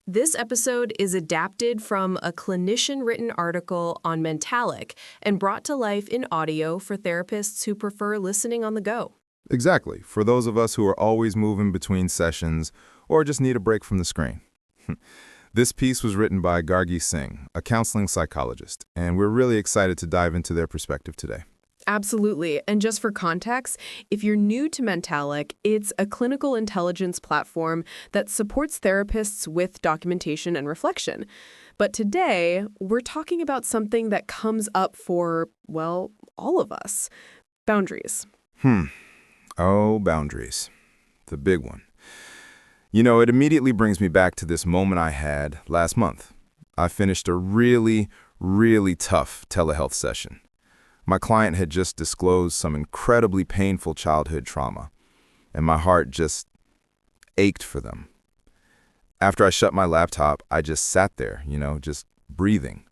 This episode is adapted from a clinician-written article on Mentalyc and brought to life in audio for therapists who prefer listening on the go. Exactly, for those of us who are always moving between sessions or just need a break from the screen. This piece was written by Gargi Singh, a counseling psychologist, and we're really excited to dive into their perspective today. Absolutely. And just for context, if you're new to Mentalyc, it's a clinical intelligence platform that supports therapists with documentation and reflection. But today, we're talking about something that comes up for, well, all of us: boundaries. Oh, boundaries. The big one. You know, it immediately brings me back to this moment I had last month. I finished a really tough telehealth session. My client had just disclosed some incredibly painful childhood trauma, and my heart just ached for them. After I shut my laptop, I just sat there, just breathing.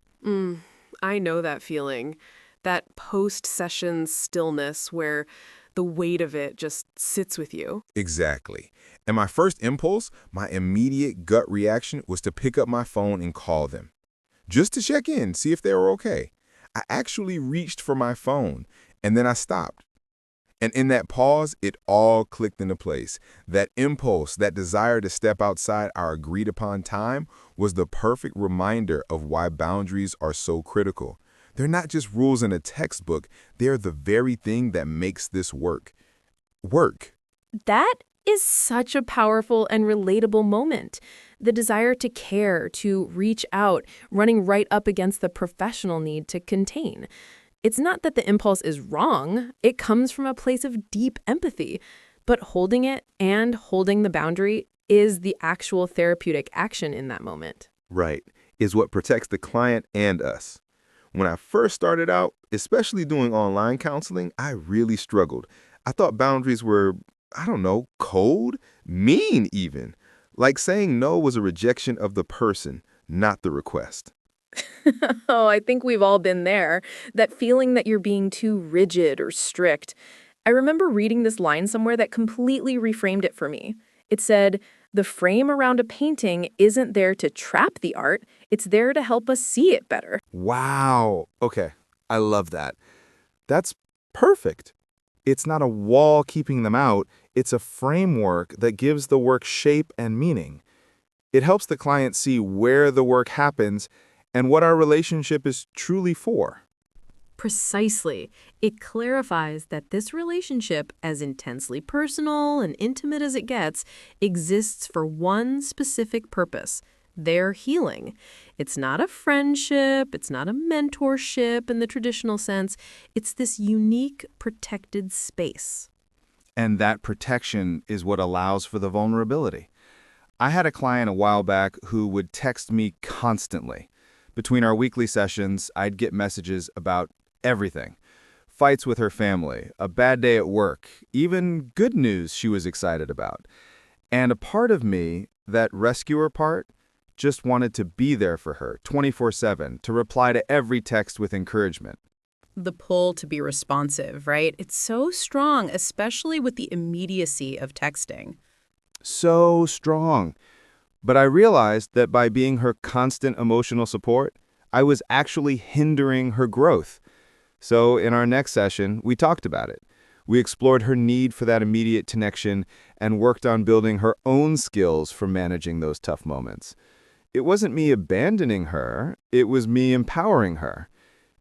I know that feeling, that post-session stillness where the weight of it just sits with you. Exactly. And my first impulse, my immediate gut reaction was to pick up my phone and call them, just to check in, see if they were okay. I actually reached for my phone, and then I stopped. And in that pause, it all clicked into place. That impulse, that desire to step outside our agreed-upon time was the perfect reminder of why boundaries are so critical. They're not just rules in a textbook. They're the very thing that makes this work. That is such a powerful and relatable moment. The desire to care, to reach out, running right up against the professional need to contain. It's not that the impulse is wrong. It comes from a place of deep empathy. But holding it and holding the boundary is the actual therapeutic action in that moment. Right, is what protects the client and us. When I first started out, especially doing online counseling, I really struggled. I thought boundaries were, cold, mean even. Like saying no was a rejection of the person, not the request. Oh, I think we've all been there. That feeling that you're being too rigid or strict. I remember reading this line somewhere that completely reframed it for me. It said, "The frame around a painting isn't there to trap the art, it's there to help us see it better." Wow. Okay, I love that. That's perfect. It's not a wall keeping them out, it's a framework that gives the work shape and meaning. It helps the client see where the work happens and what our relationship is truly for. Precisely. It clarifies that this relationship, as intensely personal and intimate as it gets, exists for one specific purpose: their healing. It's not a friendship, it's not a mentorship in the traditional sense. It's this unique, protected space. And that protection is what allows for the vulnerability. I had a client a while back who would text me constantly. Between our weekly sessions, I'd get messages about everything. Fights with her family, a bad day at work, even good news she was excited about. And a part of me, that rescuer part, just wanted to be there for her 24/7, to reply to every text with encouragement. The pull to be responsive, right? It's so strong, especially with the immediacy of texting. So strong. But I realized that by being her constant emotional support, I was actually hindering her growth. So in our next session, we talked about it. We explored her need for that immediate connection and worked on building her own skills for managing those tough moments. It wasn't me abandoning her, it was me empowering her.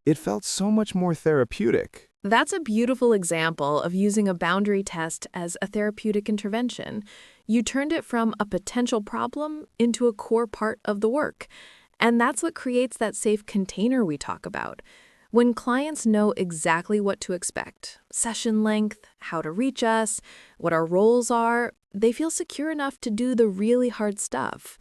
It felt so much more therapeutic. That's a beautiful example of using a boundary test as a therapeutic intervention. You turned it from a potential problem into a core part of the work. And that's what creates that safe container we talk about. When clients know exactly what to expect, session length, how to reach us, what our roles are, they feel secure enough to do the really hard stuff.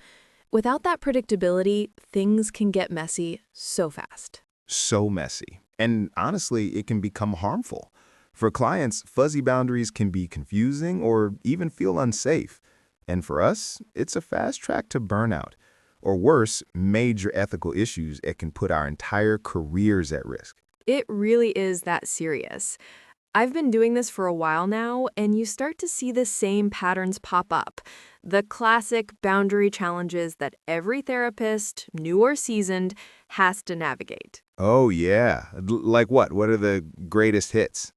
Without that predictability, things can get messy so fast. So messy. And honestly, it can become harmful. For clients, fuzzy boundaries can be confusing or even feel unsafe. And for us, it's a fast track to burnout. Or worse, major ethical issues that can put our entire careers at risk. It really is that serious. I've been doing this for a while now, and you start to see the same patterns pop up. The classic boundary challenges that every therapist, new or seasoned, has to navigate. Oh, yeah. Like what? What are the greatest hits?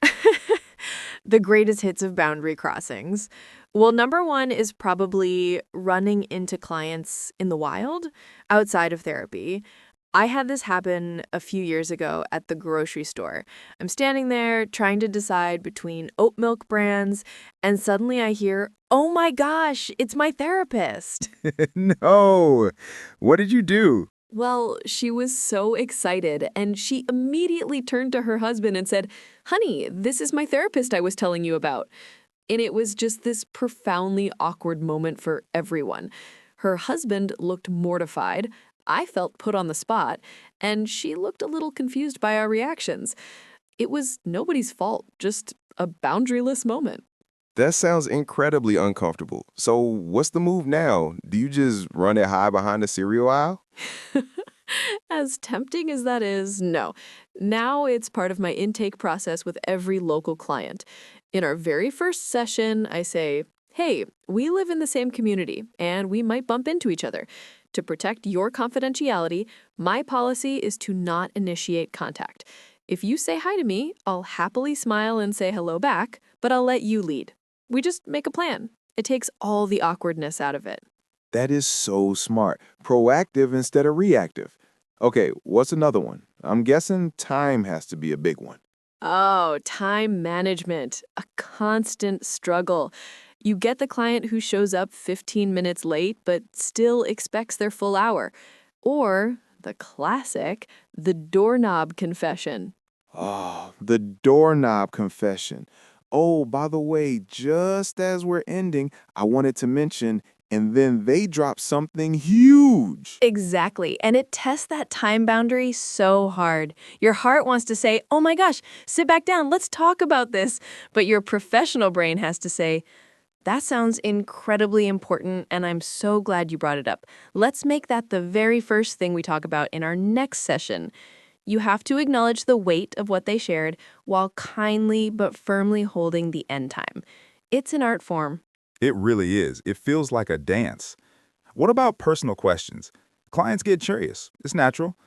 The greatest hits of boundary crossings. Well, number one is probably running into clients in the wild outside of therapy. I had this happen a few years ago at the grocery store. I'm standing there trying to decide between oat milk brands, and suddenly I hear, "Oh my gosh, it's my therapist." No. What did you do? Well, she was so excited, and she immediately turned to her husband and said, "Honey, this is my therapist I was telling you about." And it was just this profoundly awkward moment for everyone. Her husband looked mortified. I felt put on the spot, and she looked a little confused by our reactions. It was nobody's fault, just a boundaryless moment. That sounds incredibly uncomfortable. So, what's the move now? Do you just run it high behind the cereal aisle? As tempting as that is, no. Now it's part of my intake process with every local client. In our very first session, I say, "Hey, we live in the same community, and we might bump into each other. To protect your confidentiality, my policy is to not initiate contact. If you say hi to me, I'll happily smile and say hello back, but I'll let you lead. We just make a plan. It takes all the awkwardness out of it." That is so smart. Proactive instead of reactive. Okay, what's another one? I'm guessing time has to be a big one. Oh, time management, a constant struggle. You get the client who shows up 15 minutes late but still expects their full hour. Or, the classic, the doorknob confession. Oh, the doorknob confession. Oh, by the way, just as we're ending, I wanted to mention, and then they drop something huge. Exactly, and it tests that time boundary so hard. Your heart wants to say, "Oh my gosh, sit back down, let's talk about this." But your professional brain has to say, "That sounds incredibly important, and I'm so glad you brought it up. Let's make that the very first thing we talk about in our next session." You have to acknowledge the weight of what they shared while kindly but firmly holding the end time. It's an art form. It really is. It feels like a dance. What about personal questions? Clients get curious. It's natural.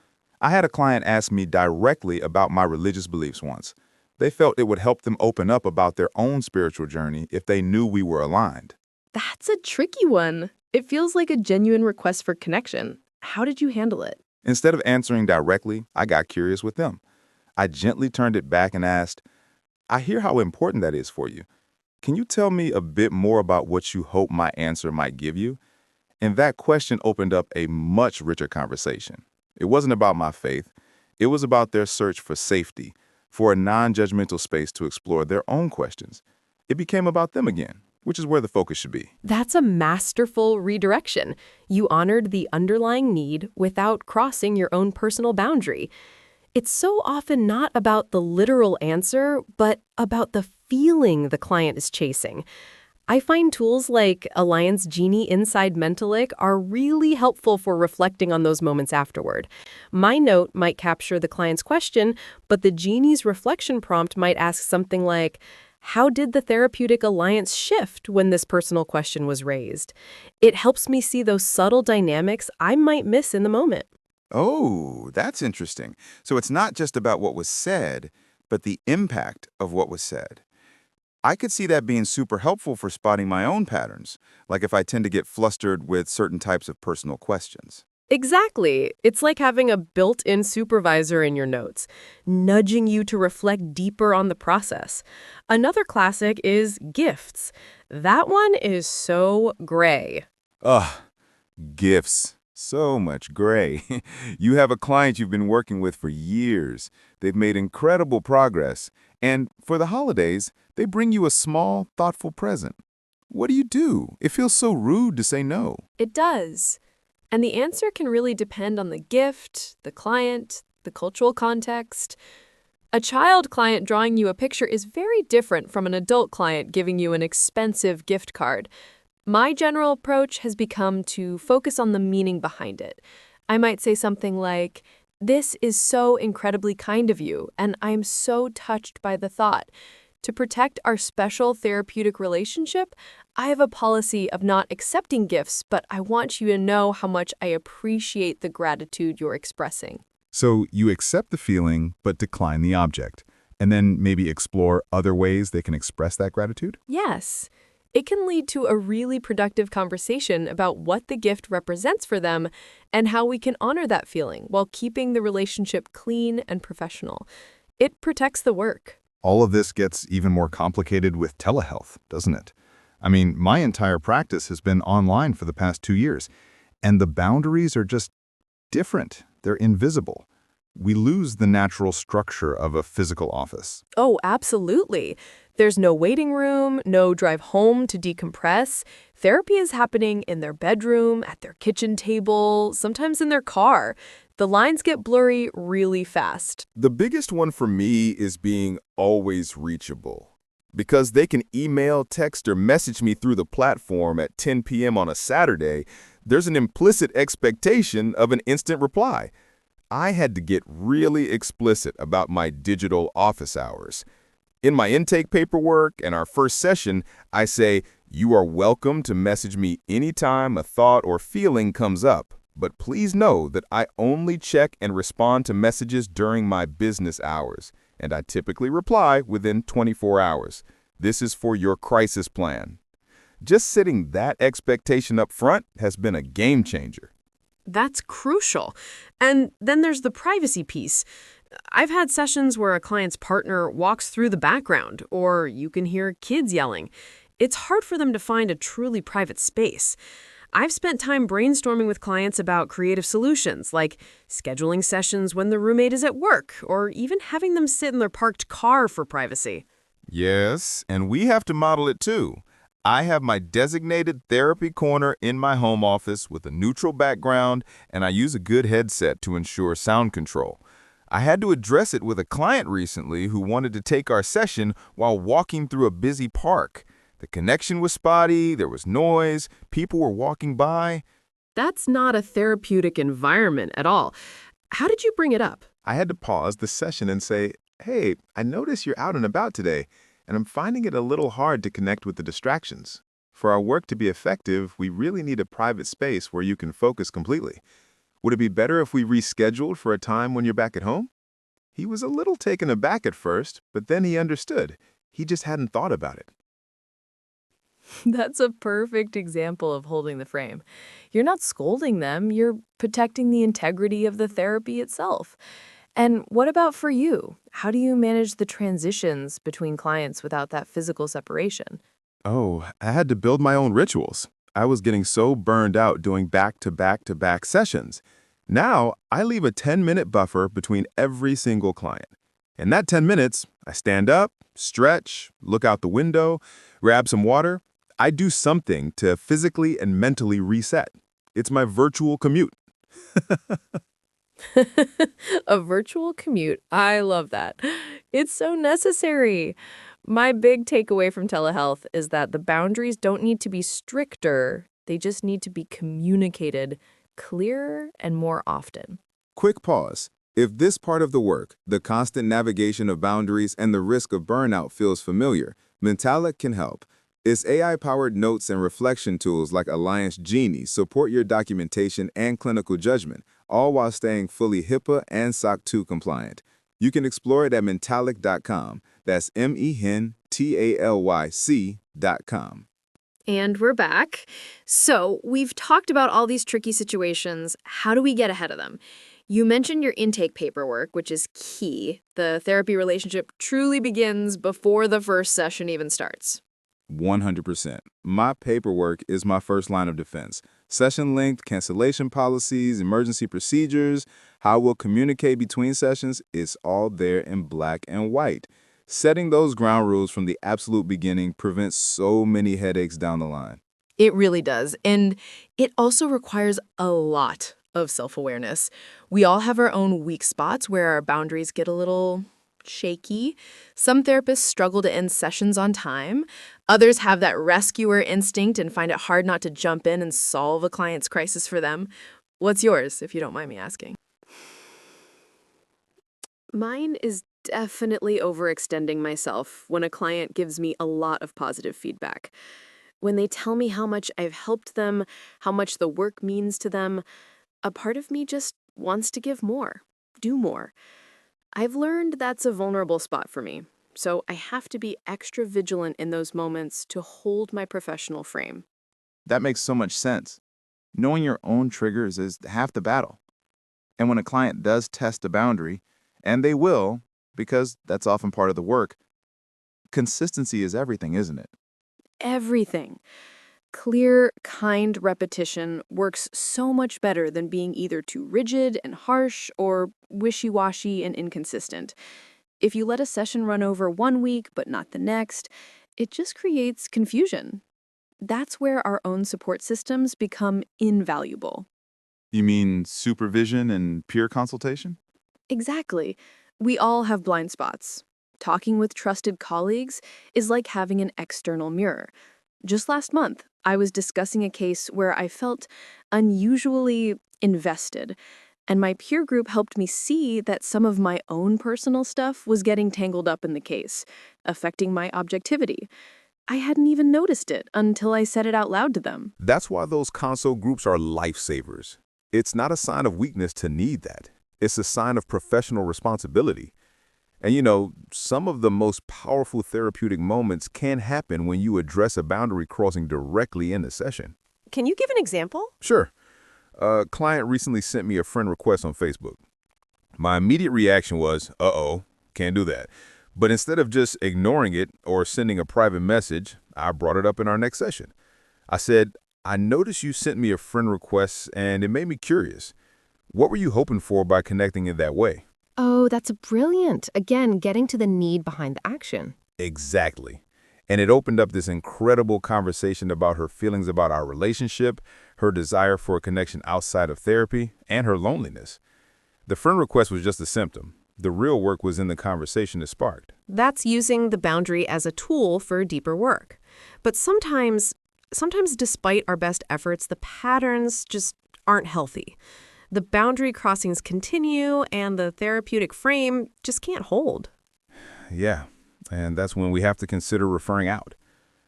I had a client ask me directly about my religious beliefs once. They felt it would help them open up about their own spiritual journey if they knew we were aligned. That's a tricky one. It feels like a genuine request for connection. How did you handle it? Instead of answering directly, I got curious with them. I gently turned it back and asked, "I hear how important that is for you. Can you tell me a bit more about what you hope my answer might give you?" And that question opened up a much richer conversation. It wasn't about my faith. It was about their search for safety, for a non-judgmental space to explore their own questions. It became about them again, which is where the focus should be. That's a masterful redirection. You honored the underlying need without crossing your own personal boundary. It's so often not about the literal answer, but about the feeling the client is chasing. I find tools like Alliance Genie inside Mentalyc are really helpful for reflecting on those moments afterward. My note might capture the client's question, but the Genie's reflection prompt might ask something like, "How did the therapeutic alliance shift when this personal question was raised?" It helps me see those subtle dynamics I might miss in the moment. Oh, that's interesting. So it's not just about what was said, but the impact of what was said. I could see that being super helpful for spotting my own patterns, like if I tend to get flustered with certain types of personal questions. Exactly. It's like having a built-in supervisor in your notes, nudging you to reflect deeper on the process. Another classic is gifts. That one is so gray. Ugh, gifts. So much gray. You have a client you've been working with for years. They've made incredible progress. And for the holidays, they bring you a small, thoughtful present. What do? It feels so rude to say no. It does. And the answer can really depend on the gift, the client, the cultural context. A child client drawing you a picture is very different from an adult client giving you an expensive gift card. My general approach has become to focus on the meaning behind it. I might say something like, "This is so incredibly kind of you, and I am so touched by the thought. To protect our special therapeutic relationship, I have a policy of not accepting gifts, but I want you to know how much I appreciate the gratitude you're expressing. So you accept the feeling, but decline the object, and then maybe explore other ways they can express that gratitude? Yes. It can lead to a really productive conversation about what the gift represents for them and how we can honor that feeling while keeping the relationship clean and professional. It protects the work. All of this gets even more complicated with telehealth, doesn't it? I mean, my entire practice has been online for the past 2 years, and the boundaries are just different. They're invisible. We lose the natural structure of a physical office. Oh, absolutely. There's no waiting room, no drive home to decompress. Therapy is happening in their bedroom, at their kitchen table, sometimes in their car. The lines get blurry really fast. The biggest one for me is being always reachable. Because they can email, text, or message me through the platform at 10 p.m. on a Saturday, there's an implicit expectation of an instant reply. I had to get really explicit about my digital office hours. In my intake paperwork and our first session, I say, "You are welcome to message me anytime a thought or feeling comes up, but please know that I only check and respond to messages during my business hours, and I typically reply within 24 hours. This is for your crisis plan." Just setting that expectation up front has been a game changer. That's crucial. And then there's the privacy piece. I've had sessions where a client's partner walks through the background, or you can hear kids yelling. It's hard for them to find a truly private space. I've spent time brainstorming with clients about creative solutions, like scheduling sessions when the roommate is at work, or even having them sit in their parked car for privacy. Yes, and we have to model it too. I have my designated therapy corner in my home office with a neutral background, and I use a good headset to ensure sound control. I had to address it with a client recently who wanted to take our session while walking through a busy park. The connection was spotty, there was noise, people were walking by. That's not a therapeutic environment at all. How did you bring it up? I had to pause the session and say, "Hey, I notice you're out and about today, and I'm finding it a little hard to connect with the distractions. For our work to be effective, we really need a private space where you can focus completely. Would it be better if we rescheduled for a time when you're back at home?" He was a little taken aback at first, but then he understood. He just hadn't thought about it. That's a perfect example of holding the frame. You're not scolding them, you're protecting the integrity of the therapy itself. And what about for you? How do you manage the transitions between clients without that physical separation? Oh, I had to build my own rituals. I was getting so burned out doing back-to-back-to-back sessions. Now, I leave a 10-minute buffer between every single client. In that 10 minutes, I stand up, stretch, look out the window, grab some water. I do something to physically and mentally reset. It's my virtual commute. A virtual commute. I love that. It's so necessary. My big takeaway from telehealth is that the boundaries don't need to be stricter. They just need to be communicated clearer and more often. Quick pause. If this part of the work, the constant navigation of boundaries and the risk of burnout feels familiar, Mentalyc can help. Its AI-powered notes and reflection tools like Alliance Genie support your documentation and clinical judgment, all while staying fully HIPAA and SOC 2 compliant. You can explore it at Mentalyc.com. That's Mentalyc.com. And we're back. So we've talked about all these tricky situations. How do we get ahead of them? You mentioned your intake paperwork, which is key. The therapy relationship truly begins before the first session even starts. 100%. My paperwork is my first line of defense. Session length, cancellation policies, emergency procedures, how we'll communicate between sessions, it's all there in black and white. Setting those ground rules from the absolute beginning prevents so many headaches down the line. It really does. And it also requires a lot of self-awareness. We all have our own weak spots where our boundaries get a little shaky. Some therapists struggle to end sessions on time. Others have that rescuer instinct and find it hard not to jump in and solve a client's crisis for them. What's yours, if you don't mind me asking? Mine is definitely overextending myself when a client gives me a lot of positive feedback. When they tell me how much I've helped them, how much the work means to them, a part of me just wants to give more, do more. I've learned that's a vulnerable spot for me, so I have to be extra vigilant in those moments to hold my professional frame. That makes so much sense. Knowing your own triggers is half the battle. And when a client does test a boundary, and they will, because that's often part of the work, consistency is everything, isn't it? Everything. Clear, kind repetition works so much better than being either too rigid and harsh or wishy-washy and inconsistent. If you let a session run over one week but not the next, it just creates confusion. That's where our own support systems become invaluable. You mean supervision and peer consultation? Exactly. We all have blind spots. Talking with trusted colleagues is like having an external mirror. Just last month, I was discussing a case where I felt unusually invested, and my peer group helped me see that some of my own personal stuff was getting tangled up in the case, affecting my objectivity. I hadn't even noticed it until I said it out loud to them. That's why those consult groups are lifesavers. It's not a sign of weakness to need that. It's a sign of professional responsibility. And some of the most powerful therapeutic moments can happen when you address a boundary crossing directly in the session. Can you give an example? Sure. A client recently sent me a friend request on Facebook. My immediate reaction was, uh-oh, can't do that. But instead of just ignoring it or sending a private message, I brought it up in our next session. I said, I noticed you sent me a friend request and it made me curious. What were you hoping for by connecting in that way? Oh, that's brilliant. Again, getting to the need behind the action. Exactly. And it opened up this incredible conversation about her feelings about our relationship, her desire for a connection outside of therapy, and her loneliness. The friend request was just a symptom. The real work was in the conversation it sparked. That's using the boundary as a tool for deeper work. But sometimes despite our best efforts, the patterns just aren't healthy. The boundary crossings continue, and the therapeutic frame just can't hold. Yeah, and that's when we have to consider referring out.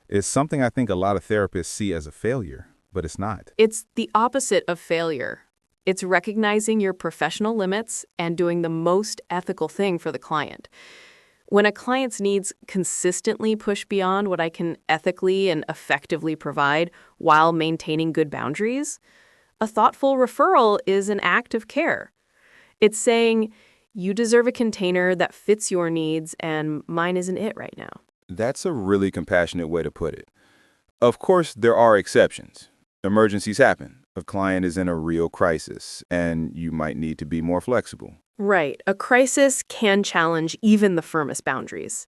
It's something I think a lot of therapists see as a failure, but it's not. It's the opposite of failure. It's recognizing your professional limits and doing the most ethical thing for the client. When a client's needs consistently push beyond what I can ethically and effectively provide while maintaining good boundaries, a thoughtful referral is an act of care. It's saying, you deserve a container that fits your needs, and mine isn't it right now. That's a really compassionate way to put it. Of course, there are exceptions. Emergencies happen. A client is in a real crisis, and you might need to be more flexible. Right. A crisis can challenge even the firmest boundaries.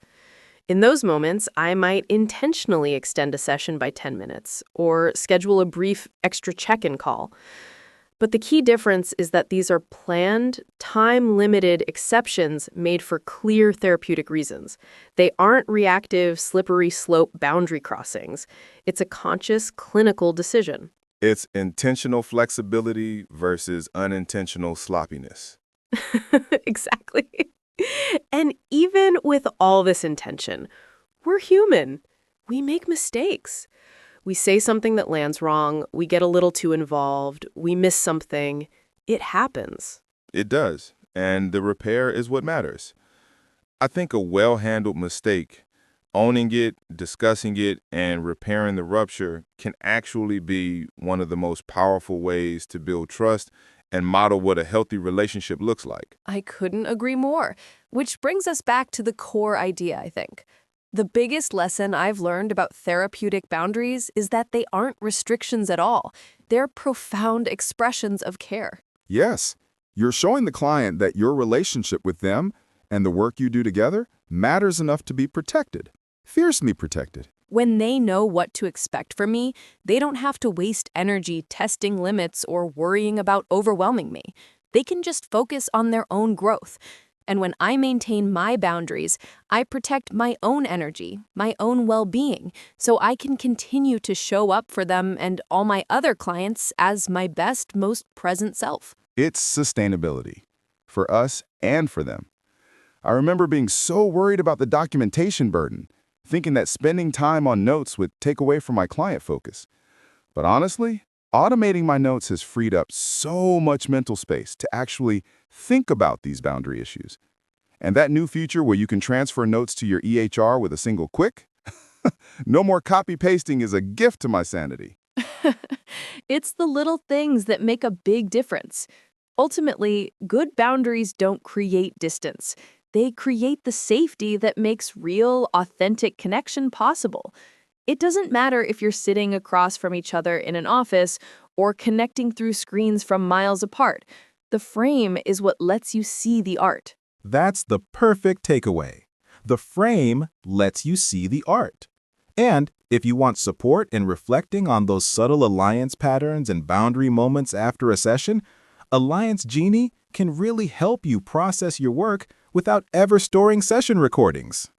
In those moments, I might intentionally extend a session by 10 minutes or schedule a brief extra check-in call. But the key difference is that these are planned, time-limited exceptions made for clear therapeutic reasons. They aren't reactive, slippery slope boundary crossings. It's a conscious, clinical decision. It's intentional flexibility versus unintentional sloppiness. Exactly. And even with all this intention, we're human. We make mistakes. We say something that lands wrong, we get a little too involved, we miss something. It happens. It does, and the repair is what matters. I think a well-handled mistake, owning it, discussing it, and repairing the rupture can actually be one of the most powerful ways to build trust and model what a healthy relationship looks like. I couldn't agree more, which brings us back to the core idea, I think. The biggest lesson I've learned about therapeutic boundaries is that they aren't restrictions at all. They're profound expressions of care. Yes, you're showing the client that your relationship with them and the work you do together matters enough to be protected, fiercely protected. When they know what to expect from me, they don't have to waste energy testing limits or worrying about overwhelming me. They can just focus on their own growth. And when I maintain my boundaries, I protect my own energy, my own well-being, so I can continue to show up for them and all my other clients as my best, most present self. It's sustainability for us and for them. I remember being so worried about the documentation burden, thinking that spending time on notes would take away from my client focus. But honestly, automating my notes has freed up so much mental space to actually think about these boundary issues. And that new feature where you can transfer notes to your EHR with a single click? No more copy-pasting is a gift to my sanity. It's the little things that make a big difference. Ultimately, good boundaries don't create distance. They create the safety that makes real, authentic connection possible. It doesn't matter if you're sitting across from each other in an office or connecting through screens from miles apart. The frame is what lets you see the art. That's the perfect takeaway. The frame lets you see the art. And if you want support in reflecting on those subtle alliance patterns and boundary moments after a session, Alliance Genie can really help you process your work without ever storing session recordings.